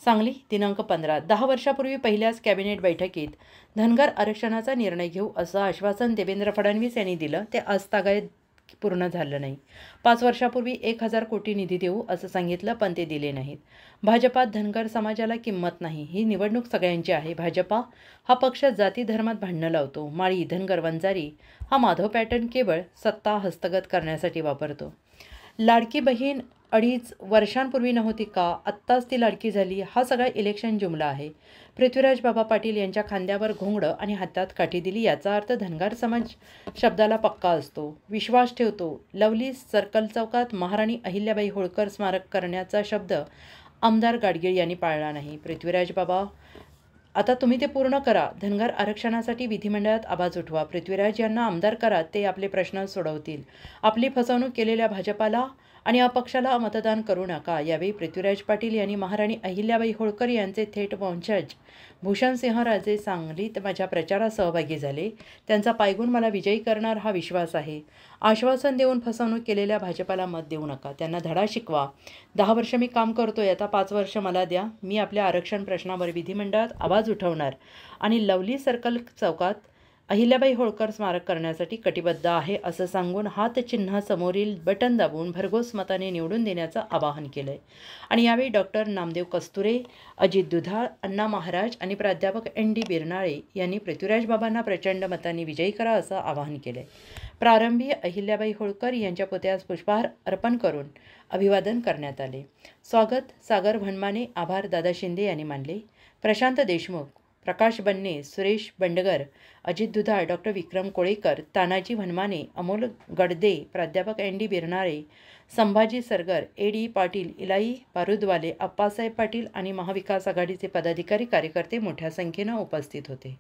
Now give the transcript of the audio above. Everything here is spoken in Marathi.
सांगली दिनांक 15 10 वर्षापूर्वी पहिल्याच कॅबिनेट बैठकीत धनगर आरक्षणाचा निर्णय घेऊ असं आश्वासन देवेंद्र फडणवीस यांनी दिलं ते आजतागायत पूर्ण झालं नाही। 5 वर्षापूर्वी 1000 कोटी निधी देऊ असं सांगितलं पण ते दिले नाहीत। भाजपात धनगर समाजाला किंमत नाही। ही निवडणूक सगळ्यांची आहे। भाजपा हा पक्ष जाती धर्मात भांडणं लावतो। माळी धनगर वंजारी हा माधव पॅटर्न केवळ सत्ता हस्तगत करण्यासाठी वापरतो। लाडकी बहीण 2.5 वर्षांपूर्वी नव्हती का? आत्ताच ती लाडकी झाली हा सगळा इलेक्शन जुमला आहे। पृथ्वीराज बाबा पाटील यांच्या खांद्यावर घोंगडं आणि हातात काठी दिली याचा अर्थ धनगर समाज शब्दाला पक्का असतो, विश्वास ठेवतो। लवली सर्कल चौकात महाराणी अहिल्याबाई होळकर स्मारक करण्याचा शब्द आमदार गाडगीळ यांनी पाळला नाही। पृथ्वीराज बाबा आता तुम्ही ते पूर्ण करा। धनगर आरक्षणासाठी विधिमंडळात आवाज उठवा। पृथ्वीराज यांना आमदार करा, ते आपले प्रश्न सोडवतील। आपली फसवणूक केलेल्या भाजपाला आणि अपक्षाला मतदान करू नका। यावेळी पृथ्वीराज पाटील यांनी महाराणी अहिल्याबाई होळकर यांचे थेट वंशज भूषणसिंहराजे सांगलीत माझ्या प्रचारात सहभागी झाले। त्यांचा पायगुण मला विजयी करणार हा विश्वास आहे। आश्वासन देऊन फसवणूक केलेल्या भाजपाला मत देऊ नका, त्यांना धडा शिकवा। 10 वर्ष मी काम करतोय, आता 5 वर्ष मला द्या। मी आपल्या आरक्षण प्रश्नावर विधिमंडळात आवाज उठवणार आणि लवली सर्कल चौकात अहिल्याबाई होळकर स्मारक करण्यासाठी कटिबद्ध आहे असं सांगून हातचिन्ह समोरील बटन दाबून भरघोस मताने निवडून देण्याचं आवाहन केलंय। आणि यावेळी डॉक्टर नामदेव कस्तुरे, अजित दुधाळ, अण्णा महाराज आणि प्राध्यापक ND बिरनाळे यांनी पृथ्वीराज बाबांना प्रचंड मतांनी विजयी करा असं आवाहन केलंय। प्रारंभी अहिल्याबाई होळकर यांच्या पुतळ्यास पुष्पहार अर्पण करून अभिवादन करण्यात आले। स्वागत सागर भणमाने, आभार दादा शिंदे यांनी मानले। प्रशांत देशमुख, प्रकाश बन्ने, सुरेश बंडगर, अजित दुधाळ, डॉक्टर विक्रम कोळेकर, तानाजी भणमाने, अमोल गडदे, प्राध्यापक ND बिरनाळे, संभाजी सरगर, AD पाटील, इलाई बारुदवाले, अप्पासाहेब पाटील आणि महाविकास आघाडीचे पदाधिकारी कार्यकर्ते मोठ्या संख्येनं उपस्थित होते।